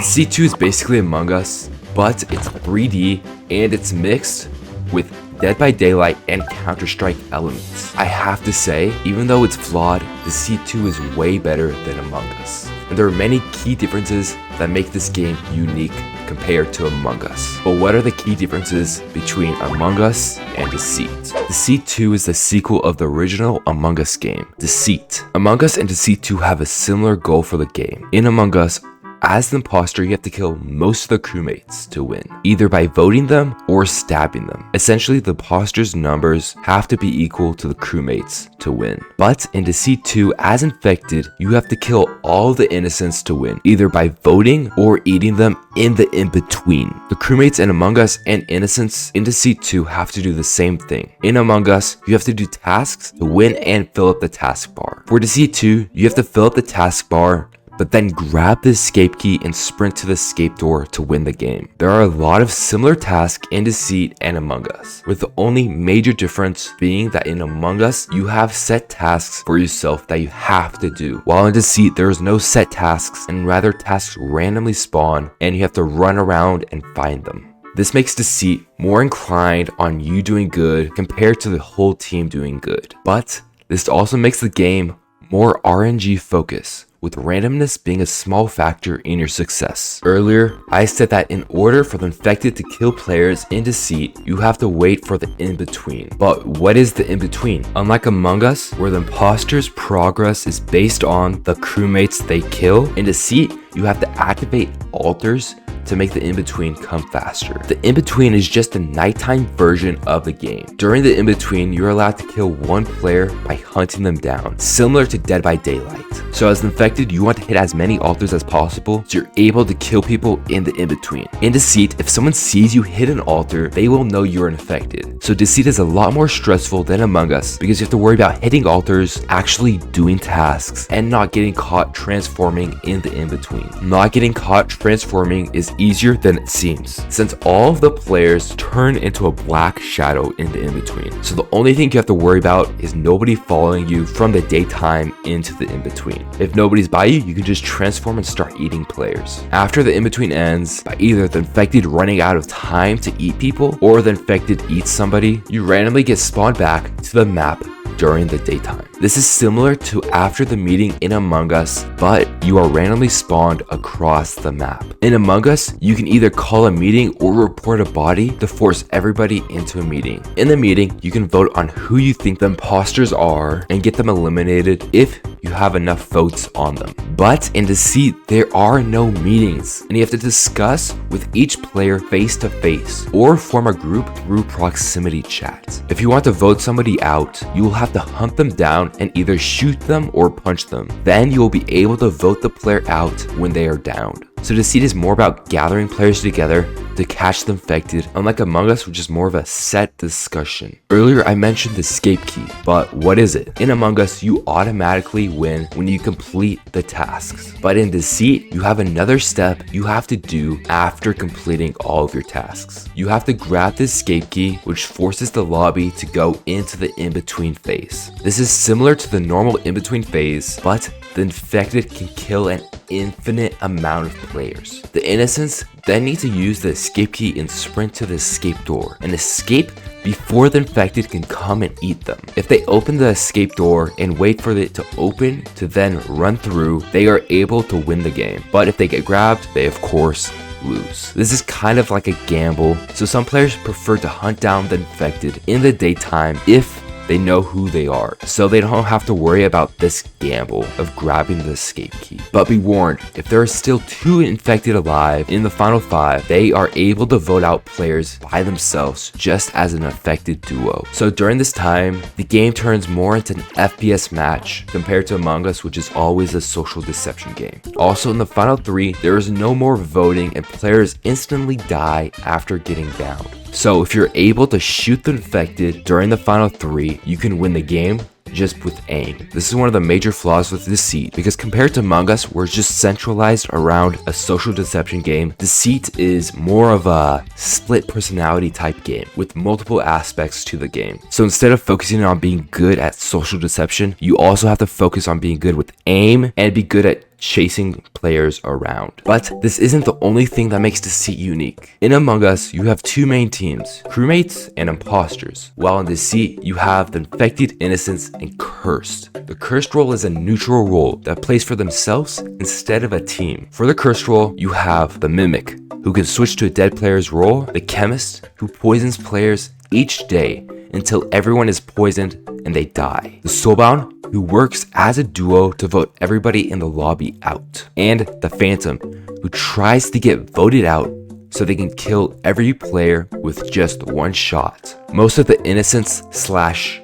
Deceit 2 is basically Among Us, but it's 3D and it's mixed with Dead by Daylight and Counter-Strike elements. I have to say, even though it's flawed, Deceit 2 is way better than Among Us. And there are many key differences that make this game unique compared to Among Us. But what are the key differences between Among Us and Deceit? Deceit 2 is the sequel of the original Among Us game, Deceit. Among Us and Deceit 2 have a similar goal for the game. In Among Us, as the imposter, you have to kill most of the crewmates to win, either by voting them or stabbing them. Essentially, the imposter's numbers have to be equal to the crewmates to win. But in Deceit 2, as infected, you have to kill all the innocents to win, either by voting or eating them in the in-between. The crewmates in Among Us and innocents in Deceit 2 have to do the same thing. In Among Us, you have to do tasks to win and fill up the taskbar. For Deceit 2, you have to fill up the taskbar, but then grab the escape key and sprint to the escape door to win the game. There are a lot of similar tasks in Deceit and Among Us, with the only major difference being that in Among Us, you have set tasks for yourself that you have to do, while in Deceit, there is no set tasks and rather tasks randomly spawn and you have to run around and find them. This makes Deceit more inclined on you doing good compared to the whole team doing good. But this also makes the game more RNG focused, with randomness being a small factor in your success. Earlier, I said that in order for the infected to kill players in Deceit, you have to wait for the in-between. But what is the in-between? Unlike Among Us, where the imposter's progress is based on the crewmates they kill, in Deceit, you have to activate altars to make the in-between come faster. The in-between is just a nighttime version of the game. During the in-between, you're allowed to kill one player by hunting them down, similar to Dead by Daylight. So as infected, you want to hit as many altars as possible so you're able to kill people in the in-between. In Deceit, if someone sees you hit an altar, they will know you're infected. So Deceit is a lot more stressful than Among Us because you have to worry about hitting altars, actually doing tasks, and not getting caught transforming in the in-between. Not getting caught transforming is easier than it seems, since all of the players turn into a black shadow in the in-between. So the only thing you have to worry about is nobody following you from the daytime into the in-between. If nobody's by you, you can just transform and start eating players. After the in-between ends, by either the infected running out of time to eat people or the infected eats somebody, you randomly get spawned back to the map during the daytime. This is similar to after the meeting in Among Us, but you are randomly spawned across the map. In Among Us, you can either call a meeting or report a body to force everybody into a meeting. In the meeting, you can vote on who you think the imposters are and get them eliminated if you have enough votes on them. But in Deceit, there are no meetings, and you have to discuss with each player face to face or form a group through proximity chat. If you want to vote somebody out, you will have to hunt them down and either shoot them or punch them. Then you will be able to vote the player out when they are downed. So Deceit is more about gathering players together to catch the infected, unlike Among Us, which is more of a set discussion. Earlier I mentioned the escape key, but what is it? In Among Us, you automatically win when you complete the tasks. But in Deceit, you have another step you have to do after completing all of your tasks. You have to grab the escape key, which forces the lobby to go into the in-between phase. This is similar to the normal in-between phase, but the infected can kill an infinite amount of players. The innocents then need to use the escape key and sprint to the escape door and escape before the infected can come and eat them. If they open the escape door and wait for it to open to then run through, they are able to win the game. But if they get grabbed, they of course lose. This is kind of like a gamble, so some players prefer to hunt down the infected in the daytime if they know who they are, so they don't have to worry about this gamble of grabbing the escape key. But be warned, if there are still 2 infected alive in the final 5, they are able to vote out players by themselves just as an infected duo. So during this time, the game turns more into an FPS match compared to Among Us, which is always a social deception game. Also in the final 3, there is no more voting and players instantly die after getting down. So if you're able to shoot the infected during the final 3, you can win the game just with aim. This is one of the major flaws with Deceit, because compared to Among Us, where it's just centralized around a social deception game, Deceit is more of a split personality type game with multiple aspects to the game. So instead of focusing on being good at social deception, you also have to focus on being good with aim and be good at chasing players around. But this isn't the only thing that makes Deceit unique. In Among Us, you have two main teams, crewmates and imposters, while in Deceit, you have the infected, innocents, and cursed. The cursed role is a neutral role that plays for themselves instead of a team. For the cursed role, you have the mimic, who can switch to a dead player's role, the chemist, who poisons players each day until everyone is poisoned and they die, the soulbound, who works as a duo to vote everybody in the lobby out, and the phantom, who tries to get voted out so they can kill every player with just one shot. Most of the innocents /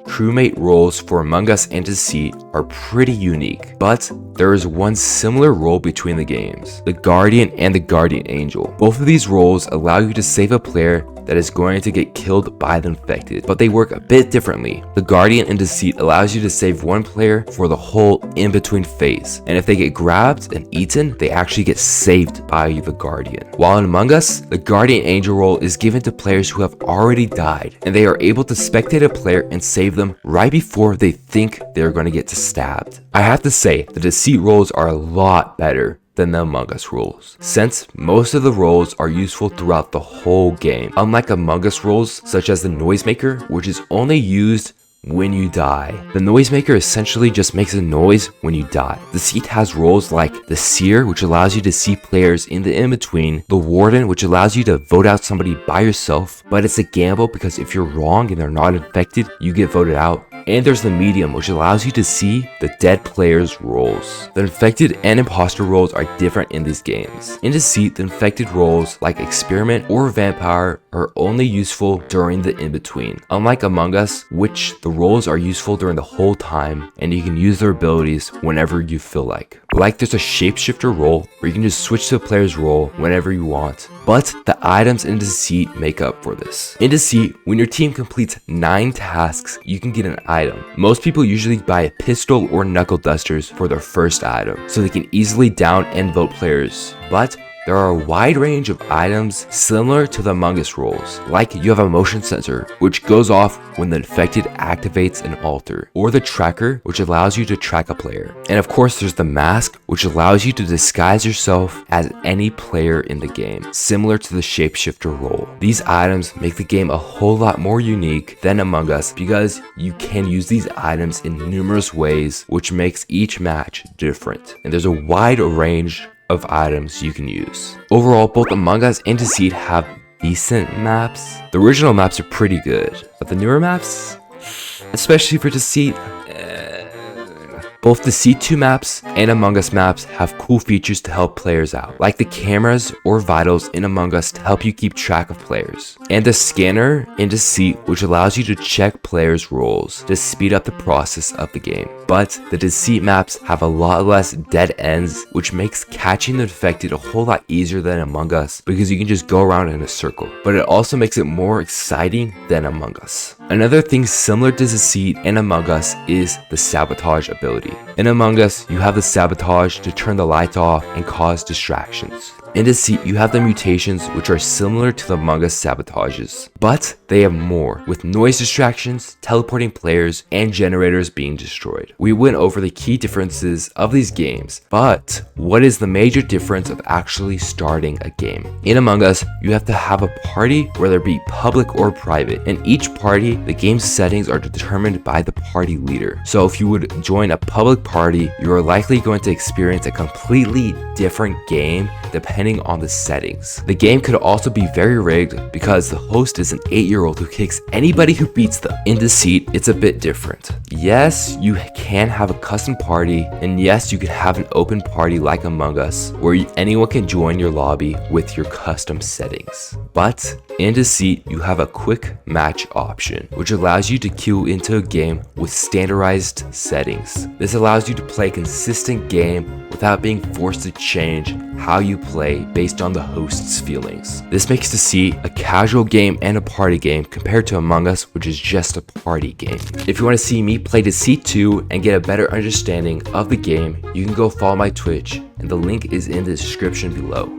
crewmate roles for Among Us and Deceit are pretty unique, but there is one similar role between the games, the Guardian and the Guardian Angel. Both of these roles allow you to save a player that is going to get killed by the infected, but they work a bit differently. The Guardian in Deceit allows you to save one player for the whole in-between phase, and if they get grabbed and eaten, they actually get saved by the Guardian. While in Among Us, the Guardian Angel role is given to players who have already died, and they are able to spectate a player and save them right before they think they're going to get stabbed. I have to say, the Deceit roles are a lot better than the Among Us roles, since most of the roles are useful throughout the whole game, unlike Among Us roles such as the Noisemaker, which is only used when you die. The Noisemaker essentially just makes a noise when you die. Deceit has roles like the Seer, which allows you to see players in the in-between, the Warden, which allows you to vote out somebody by yourself, but it's a gamble because if you're wrong and they're not infected, you get voted out. And there's the Medium, which allows you to see the dead players' roles. The infected and imposter roles are different in these games. In Deceit, the infected roles like Experiment or Vampire are only useful during the in-between, unlike Among Us, which the roles are useful during the whole time and you can use their abilities whenever you feel like. Like there's a shapeshifter role where you can just switch to a player's role whenever you want, but the items in Deceit make up for this. In Deceit, when your team completes 9 tasks, you can get an item. Most people usually buy a pistol or knuckle dusters for their first item, so they can easily down and vote players, but there are a wide range of items similar to the Among Us roles, like you have a motion sensor, which goes off when the infected activates an altar, or the tracker, which allows you to track a player. And of course, there's the mask, which allows you to disguise yourself as any player in the game, similar to the shapeshifter role. These items make the game a whole lot more unique than Among Us because you can use these items in numerous ways, which makes each match different. And there's a wide range of items you can use. Overall, both Among Us and Deceit have decent maps. The original maps are pretty good, but the newer maps, especially for Deceit, both Deceit 2 maps and Among Us maps have cool features to help players out, like the cameras or vitals in Among Us to help you keep track of players, and the scanner in Deceit, which allows you to check players' roles to speed up the process of the game. But the Deceit maps have a lot less dead ends, which makes catching the infected a whole lot easier than Among Us because you can just go around in a circle, but it also makes it more exciting than Among Us. Another thing similar to Deceit and Among Us is the sabotage ability. In Among Us, you have the sabotage to turn the lights off and cause distractions. In Deceit, you have the mutations, which are similar to the Among Us sabotages, but they have more, with noise distractions, teleporting players, and generators being destroyed. We went over the key differences of these games, but what is the major difference of actually starting a game? In Among Us, you have to have a party, whether it be public or private. In each party, the game's settings are determined by the party leader. So if you would join a public party, you are likely going to experience a completely different game depending on the settings. The game could also be very rigged because the host is an 8-year-old who kicks anybody who beats them. In Deceit, it's a bit different. Yes, you can have a custom party, and yes, you can have an open party like Among Us, where anyone can join your lobby with your custom settings. But in Deceit, you have a quick match option, which allows you to queue into a game with standardized settings. This allows you to play a consistent game without being forced to change how you play based on the host's feelings. This makes Deceit a casual game and a party game compared to Among Us, which is just a party game. If you want to see me play Deceit 2 and get a better understanding of the game, you can go follow my Twitch, and the link is in the description below.